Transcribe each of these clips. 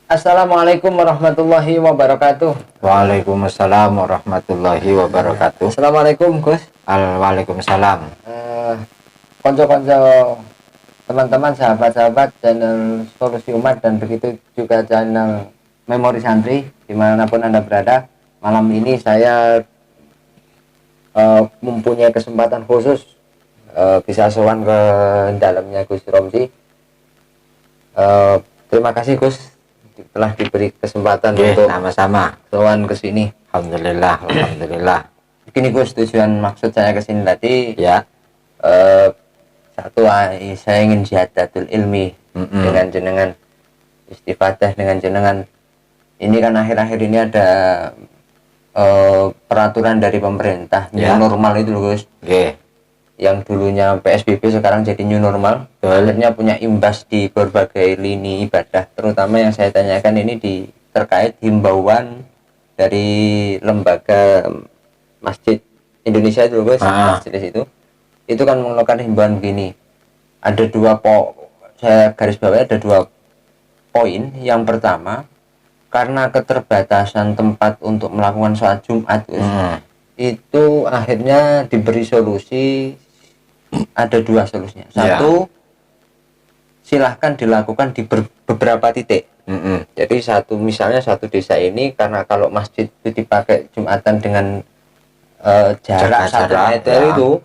Assalamualaikum warahmatullahi wabarakatuh. Waalaikumsalam warahmatullahi wabarakatuh. Assalamualaikum Gus. Waalaikumsalam. Konco-konco teman-teman, sahabat-sahabat channel Solusi Umat dan begitu juga channel Memori Santri dimanapun Anda berada. Malam ini saya mempunyai kesempatan khusus bisa sowan ke dalamnya Gus Romzi. Terima kasih Gus telah diberi kesempatan untuk sama-sama sowan ke sini. Alhamdulillah. Begini Gus, tujuan maksud saya ke sini tadi Ya. Satu, saya ingin ziyadatul ilmi dengan jenengan, istifadah dengan jenengan. Ini kan akhir-akhir ini ada peraturan dari pemerintah Ya. new normal itu loh Gus. Yang dulunya PSBB sekarang jadi new normal. Akhirnya punya imbas di berbagai lini ibadah, terutama yang saya tanyakan ini terkait himbauan dari lembaga Masjid Indonesia itu Gus. Masjid itu kan mengeluarkan himbauan begini. Ada saya garis bawahi ada 2 poin. Yang pertama, karena keterbatasan tempat untuk melakukan sholat Jumat Gus, itu akhirnya diberi solusi. Ada 2 solusinya. Satu, silahkan dilakukan di beberapa titik. Jadi misalnya satu desa ini, karena kalau masjid itu dipakai Jumatan dengan jarak 1 meter itu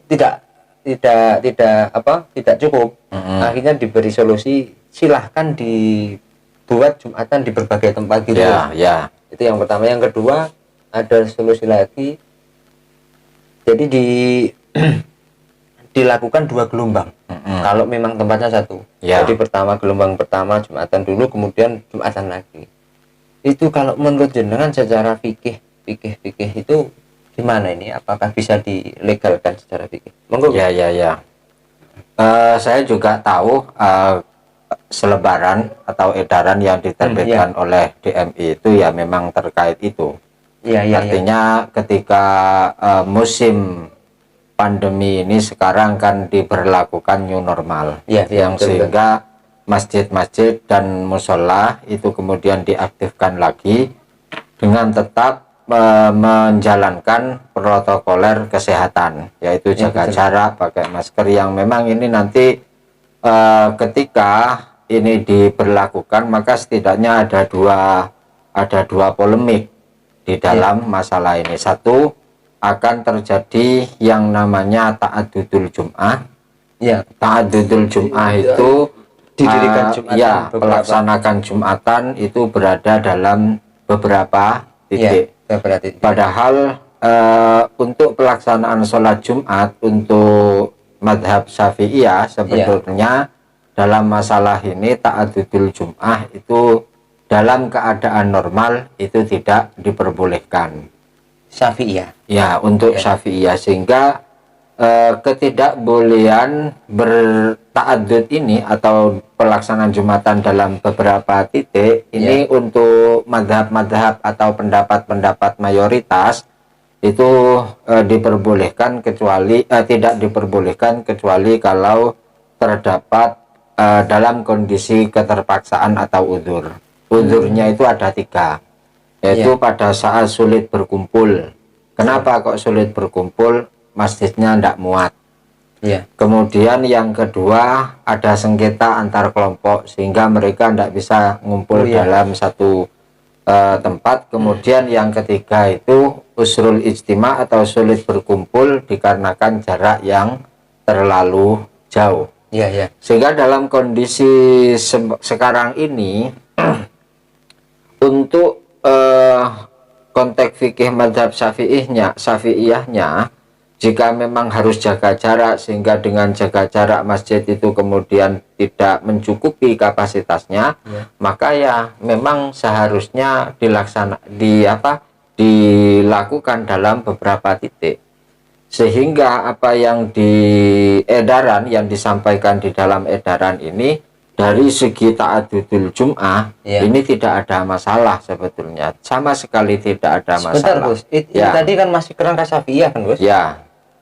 tidak cukup. Akhirnya diberi solusi, silahkan dibuat Jumatan di berbagai tempat gitu. Itu yang pertama. Yang kedua, ada solusi lagi, jadi dilakukan 2 gelombang. Kalau memang tempatnya 1. Jadi gelombang pertama Jumatan dulu, kemudian Jumatan lagi. Itu kalau menurut jenengan secara fikih itu gimana ini? Apakah bisa dilegalkan secara fikih? Monggo. Ya. Saya juga tahu selebaran atau edaran yang diterbitkan oleh DMI itu ya memang terkait itu. Artinya ketika musim pandemi ini sekarang kan diberlakukan new normal, yang sehingga masjid-masjid dan musola itu kemudian diaktifkan lagi dengan tetap menjalankan protokoler kesehatan, yaitu jaga jarak, pakai masker, yang memang ini nanti ketika ini diberlakukan maka setidaknya ada dua polemik di dalam masalah ini. Satu, akan terjadi yang namanya ta'adudul Jum'ah. Ta'adudul Jum'ah itu didirikan Jumatan, pelaksanakan Jumatan itu berada dalam beberapa titik. Padahal untuk pelaksanaan sholat Jumat untuk madhab Syafi'iyah sebetulnya dalam masalah ini ta'adudul Jum'ah itu dalam keadaan normal itu tidak diperbolehkan. Syafi'iyah. Ya, untuk Syafi'iyah, sehingga ketidakbolehan berta'adud ini atau pelaksanaan Jumatan dalam beberapa titik ini untuk madhab-madhab atau pendapat-pendapat mayoritas itu diperbolehkan, kecuali tidak diperbolehkan kecuali kalau terdapat dalam kondisi keterpaksaan atau udzur. Udzurnya itu ada 3, yaitu pada saat sulit berkumpul. Kenapa kok sulit berkumpul? Masjidnya tidak muat. Kemudian yang kedua, ada sengketa antar kelompok sehingga mereka tidak bisa ngumpul dalam satu tempat. Kemudian yang ketiga itu usrul ijtima atau sulit berkumpul dikarenakan jarak yang terlalu jauh. Sehingga dalam kondisi sekarang ini untuk konteks fikih madhab Syafi'iyahnya, jika memang harus jaga jarak sehingga dengan jaga jarak masjid itu kemudian tidak mencukupi kapasitasnya, maka ya memang seharusnya dilakukan dalam beberapa titik, sehingga apa yang yang disampaikan di dalam edaran ini dari segi ta'adudul Jum'ah ini tidak ada masalah sebetulnya, sama sekali tidak ada masalah. Sebentar Gus, tadi kan masih kerangka Syafi'iyah kan Gus?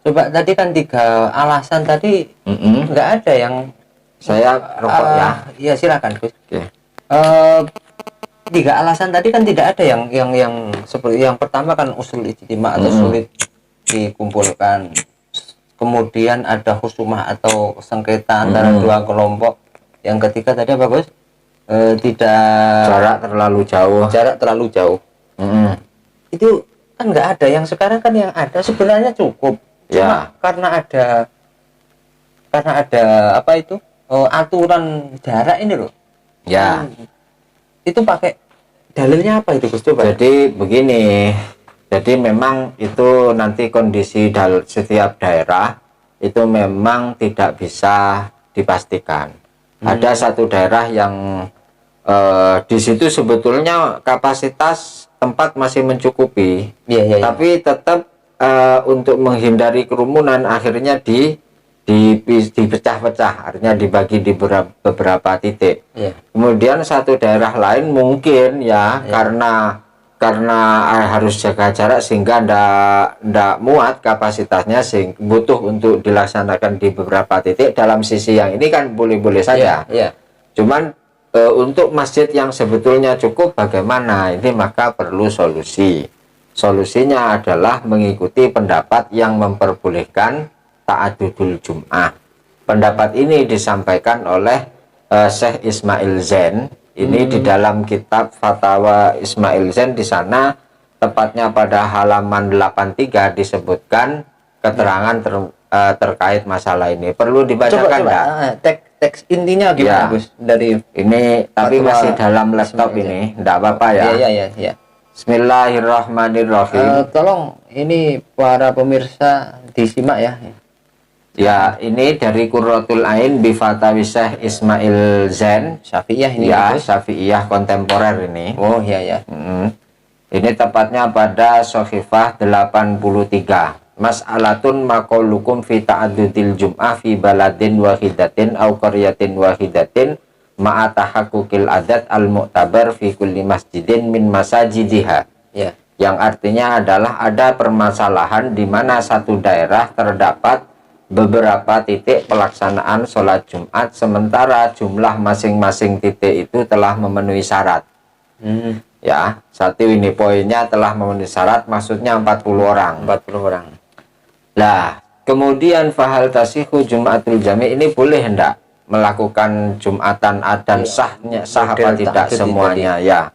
Coba tadi kan 3 alasan tadi nggak ada yang saya rokok ya. Ya silakan Gus. Eh, tiga alasan tadi kan tidak ada yang seperti yang pertama kan usul ijtima atau sulit dikumpulkan. Kemudian ada husumah atau sengketa antara dua kelompok. Yang ketiga tadi apa, Gus? Tidak Jarak terlalu jauh. jarak terlalu jauh. Itu kan nggak ada. Yang sekarang kan yang ada sebenarnya cukup. Cuma Ya. karena ada apa itu aturan jarak ini loh. Ya. Itu pakai dalilnya apa itu, Gus? Coba. Jadi begini, jadi memang itu nanti kondisi setiap daerah itu memang tidak bisa dipastikan. Ada satu daerah yang di situ sebetulnya kapasitas tempat masih mencukupi, Iya, iya, iya. tapi tetap untuk menghindari kerumunan akhirnya dipecah-pecah, artinya dibagi di beberapa titik. Iya. Kemudian satu daerah lain mungkin ya, karena harus jaga jarak sehingga ndak muat kapasitasnya, sehingga butuh untuk dilaksanakan di beberapa titik. Dalam sisi yang ini kan boleh-boleh saja. Iya. Cuman untuk masjid yang sebetulnya cukup bagaimana? Ini maka perlu solusi. Solusinya adalah mengikuti pendapat yang memperbolehkan ta'adudul Jum'ah. Pendapat ini disampaikan oleh Syekh Ismail Zain. Ini di dalam kitab Fatwa Ismail Zain, di sana tepatnya pada halaman 83 disebutkan keterangan terkait masalah ini. Perlu dibacakan enggak? Teks intinya gimana, Ya. Gus? Dari Ini tapi Fatwa masih dalam laptop Ismail ini, enggak apa-apa ya. Iya. Bismillahirrahmanirrahim. Tolong ini para pemirsa disimak ya. Ya, ini dari Qurratul Ain bi Fatawi Syekh Ismail Zain. Syafi'iyah ini, Ya, Gus. Syafi'iyah kontemporer ini. Oh, iya. Ini tepatnya pada Sohifah 83. Mas'alatun maqalukum fi ta'addudil jum'ah fi baladin wahidatin au qaryatin wahidatin ma'a tahaqquqil adat al-mu'tabar fi kulli masjidin min masajidiha. Ya. Yang artinya adalah ada permasalahan di mana satu daerah terdapat beberapa titik pelaksanaan sholat Jumat, sementara jumlah masing-masing titik itu telah memenuhi syarat. Ya, satu ini poinnya telah memenuhi syarat, maksudnya 40 orang. 40 orang. Nah, kemudian fahal tasihu Jumatul Jami, ini boleh hendak melakukan Jumatan dan sahnya sah apa Model tidak ta'adud semuanya ya.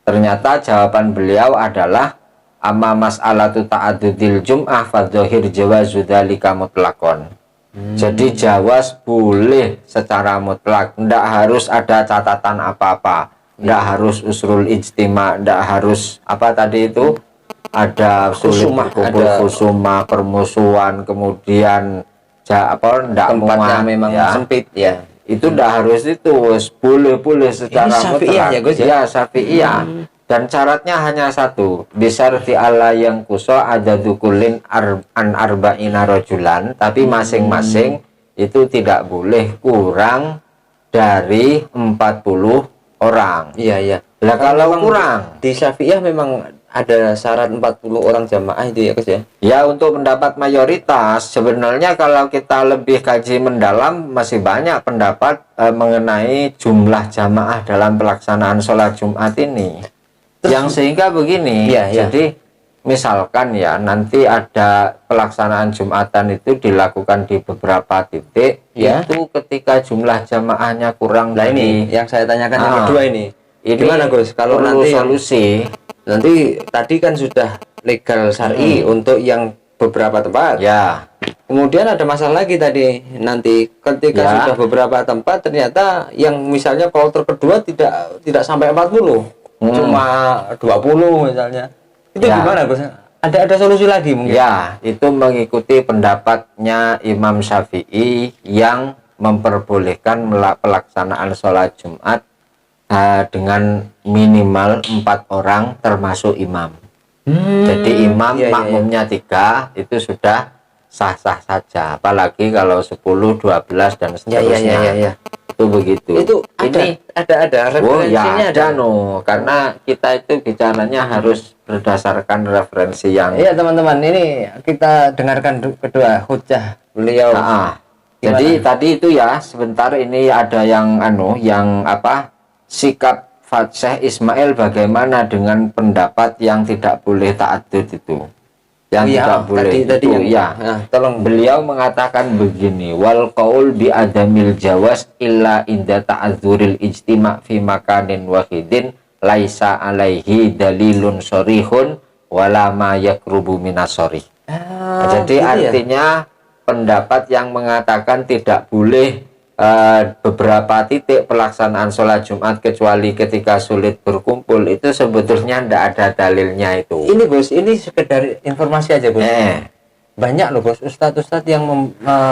Ternyata jawaban beliau adalah amma mas'alatu ta'adudil jum'ah fadzohir jawazu dzalika mutlaqon. Jadi jawaz boleh secara mutlak, ndak harus ada catatan apa-apa, ndak harus usrul ijtima, ndak harus apa tadi itu, ada sulit berkumpul khusumah, permusuhan, kemudian ndak Tempatnya muat, memang ya. sempit ya. Itu ndak harus itu, boleh secara Syafi'iyah mutlak ya, Gus, ya? ya, Syafi'iyah. Dan syaratnya hanya satu, bisarti Allah yang kuso ada dukulin an arba'ina rojulan, tapi masing-masing itu tidak boleh kurang dari 40 orang. Iya. Lah kalau Memang kurang, di Syafi'iyah memang ada syarat 40 orang jamaah itu ya, Gus ya. ya untuk pendapat mayoritas, sebenarnya kalau kita lebih kaji mendalam, masih banyak pendapat mengenai jumlah jamaah dalam pelaksanaan sholat Jumat ini. Yang sehingga begini, Iya. jadi misalkan ya nanti ada pelaksanaan Jumatan itu dilakukan di beberapa titik, Ya. itu ketika jumlah jamaahnya kurang Nah ini dari yang saya tanyakan yang kedua ini. Gimana, Gus? Kalau perlu nanti solusi, nanti tadi kan sudah legal syar'i untuk yang beberapa tempat. ya Kemudian ada masalah lagi tadi, nanti ketika Ya. sudah beberapa tempat ternyata yang misalnya kloter kedua tidak sampai 40, cuma 20 misalnya. Itu Ya. gimana, Gus? Ada solusi lagi mungkin? ya itu mengikuti pendapatnya Imam Syafi'i yang memperbolehkan pelaksanaan sholat Jumat dengan minimal 4 orang termasuk imam. Jadi imam Iya. makmumnya 3 itu sudah sah-sah saja, apalagi kalau 10, 12 dan seterusnya. Iya. Itu begitu. Itu ini ada oh referensinya ya ada no, karena kita itu bicaranya harus berdasarkan referensi yang Iya teman-teman, ini kita dengarkan kedua hujah beliau. Jadi tadi itu ya sebentar, ini ada yang yang apa sikap Syekh Ismail bagaimana dengan pendapat yang tidak boleh ta'addud itu? Yang tidak boleh tadi itu, yang, ya. tolong. Beliau mengatakan begini, wal qaul bi adamil jawas illa inda ta'adzuril ijtima' fi makanin wahidin laisa alaihi dalilun sorihun wala ma yakrubu minasori. Jadi gitu artinya pendapat yang mengatakan tidak boleh beberapa titik pelaksanaan sholat Jumat kecuali ketika sulit berkumpul, itu sebetulnya tidak ada dalilnya itu. Ini bos, ini sekedar informasi aja bos. Banyak loh bos ustadz-ustadz yang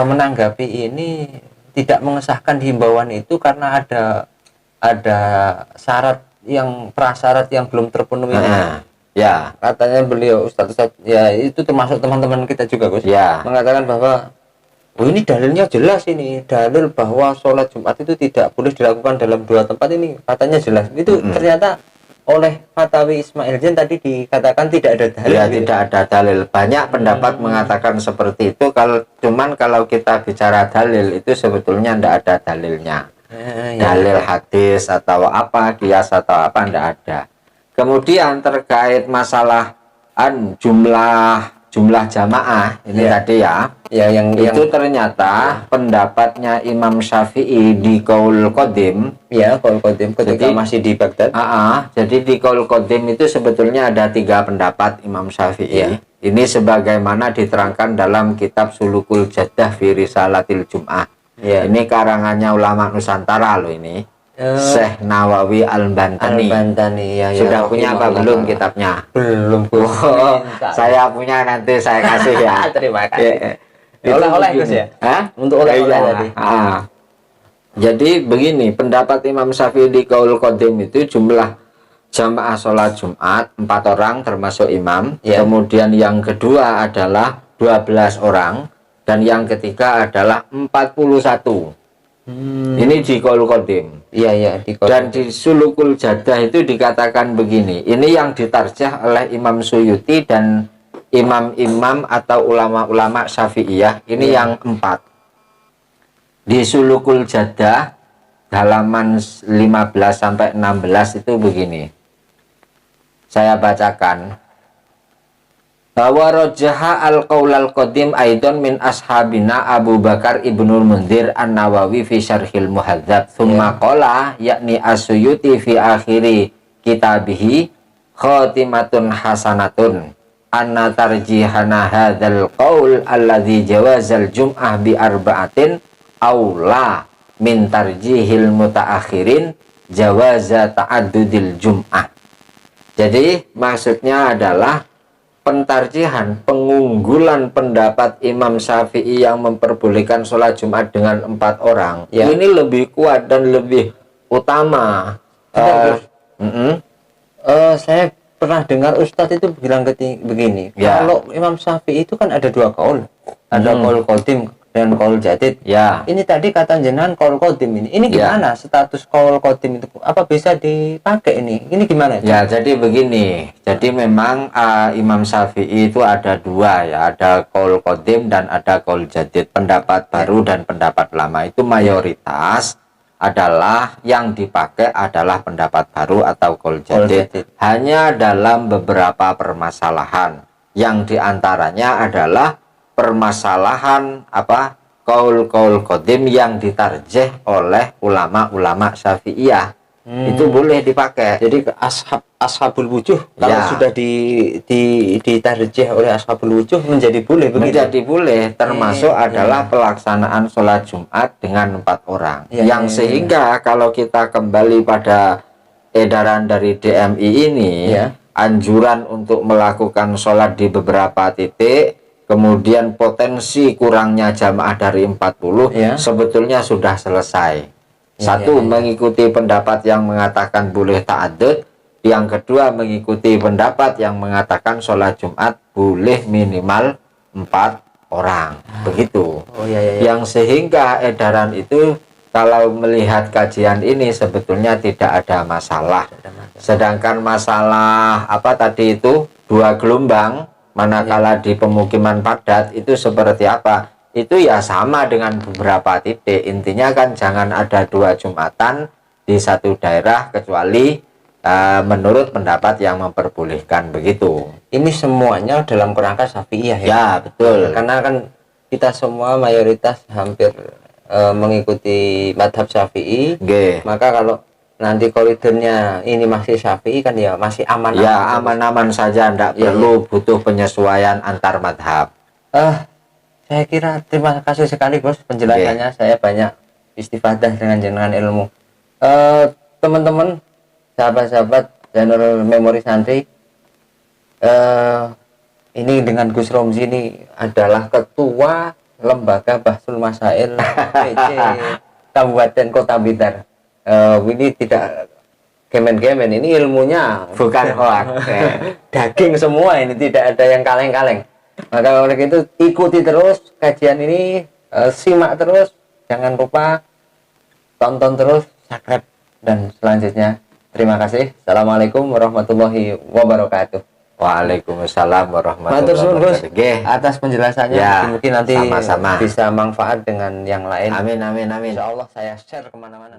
menanggapi ini tidak mengesahkan himbauan itu karena ada syarat yang prasyarat yang belum terpenuhi. Ya, katanya beliau ustadz ya, itu termasuk teman-teman kita juga bos, ya, mengatakan bahwa oh ini dalilnya jelas, ini dalil bahwa sholat Jumat itu tidak boleh dilakukan dalam 2 tempat, ini katanya jelas. Itu ternyata oleh Fatawi Ismail Zain tadi dikatakan tidak ada dalil. Ya, tidak ada dalil. Banyak pendapat mengatakan seperti itu. Kalau kita bicara dalil itu sebetulnya tidak ada dalilnya. Dalil hadis atau apa, kias atau apa, tidak ada. Kemudian terkait masalah jumlah jamaah ini tadi yang ternyata pendapatnya Imam Syafi'i di Qaul Qadim, Qaul Qadim ketika masih di Baghdad. Jadi di Qaul Qadim itu sebetulnya ada 3 pendapat Imam Syafi'i. Ini sebagaimana diterangkan dalam kitab Sulukul Jaddah fi Risalatil Jum'ah. Ini karangannya ulama Nusantara loh ini. Syekh Nawawi Al-Bantani. Sudah punya apa belum kitabnya? Belum. Saya punya, nanti saya kasih ya. Terima kasih. Oleh-oleh Gus ya? Untuk oleh-oleh tadi. Jadi begini, pendapat Imam Syafi'i di Qaul Qadim itu jumlah jamaah sholat Jumat 4 orang termasuk imam. Kemudian yang kedua adalah 12 orang dan yang ketiga adalah 41. Ini di Qaul Qadim. Dan di Sulukul Jaddah itu dikatakan begini. Ini yang ditarjah oleh Imam Suyuti dan imam-imam atau ulama-ulama Syafi'iyah. Ini yang 4. Di Sulukul Jaddah halaman 15 sampai 16 itu begini. Saya bacakan. Bahwa rojaha al-qaul al-qadim aidon min ashabina Abu Bakar ibnul Mundhir an-Nawawi fi syarhil muhadzab thumma qala yakni as-Suyuti fi akhiri kitabihi khatimatun hasanatun anna tarjihana hadzal qaul alladhi jawazal jum'ah bi arba'atin aula min tarjihil mutaakhirin jawaza ta'addudil jum'ah. Jadi maksudnya adalah pentarjihan, pengunggulan pendapat Imam Syafi'i yang memperbolehkan sholat Jumat dengan 4 orang ini lebih kuat dan lebih utama. Saya pernah dengar Ustadz itu bilang begini, kalau Imam Syafi'i itu kan ada 2 qaul, ada qaul qadim dan qaul jadid. Ini tadi kata jenengan qaul qadim ini gimana status qaul qadim itu? Apa bisa dipakai ini? Ini gimana? Jadi begini. Jadi memang Imam Syafi'i itu ada 2 ada qaul qadim dan ada qaul jadid. Pendapat baru dan pendapat lama itu mayoritas adalah yang dipakai adalah pendapat baru atau qaul jadid. Hanya dalam beberapa permasalahan yang diantaranya adalah permasalahan qaul qadim yang ditarjih oleh ulama-ulama Syafi'iyah. Itu boleh dipakai. Jadi ashabul wujuh kalau sudah ditarjih oleh ashabul wujuh menjadi boleh begitu. Menjadi boleh, termasuk adalah pelaksanaan sholat Jumat dengan 4 orang. Sehingga kalau kita kembali pada edaran dari DMI ini, anjuran untuk melakukan sholat di beberapa titik, kemudian potensi kurangnya jamaah dari 40 sebetulnya sudah selesai. Satu, mengikuti pendapat yang mengatakan boleh ta'addud. Yang kedua, mengikuti pendapat yang mengatakan sholat Jumat boleh minimal 4 orang. Begitu. Yang sehingga edaran itu kalau melihat kajian ini sebetulnya tidak ada masalah. Sedangkan masalah tadi itu 2 gelombang, manakala di pemukiman padat itu seperti apa? Itu sama dengan beberapa titik. Intinya kan jangan ada 2 Jumatan di satu daerah kecuali menurut pendapat yang memperbolehkan begitu. Ini semuanya dalam kerangka Syafi'iyah ya. Ya, betul. Karena kan kita semua mayoritas hampir mengikuti madhab Syafi'i. Oke. Maka kalau nanti koridornya ini masih Syafi'i kan ya masih aman. Ya, aman-aman saja, tidak Ya, perlu butuh penyesuaian antar madhab. Saya kira terima kasih sekali Bos penjelasannya. Saya banyak istifadah dengan ilmu. Teman-teman, sahabat-sahabat channel Memori Santri, ini dengan Gus Romzi ini adalah ketua lembaga Bahsul Masail PC Kabupaten Kota Blitar. Ini tidak kemen-kemen, ini ilmunya Bukan hoax. daging semua, ini tidak ada yang kaleng-kaleng. Maka oleh itu ikuti terus kajian ini, simak terus, jangan lupa tonton terus, subscribe, dan selanjutnya terima kasih. Assalamualaikum warahmatullahi wabarakatuh. Waalaikumsalam warahmatullahi Matur suwun Gus wabarakatuh. atas penjelasannya. Ya, Mungkin nanti sama-sama. bisa manfaat dengan yang lain. Amin, amin, amin. Insya Allah saya share kemana-mana.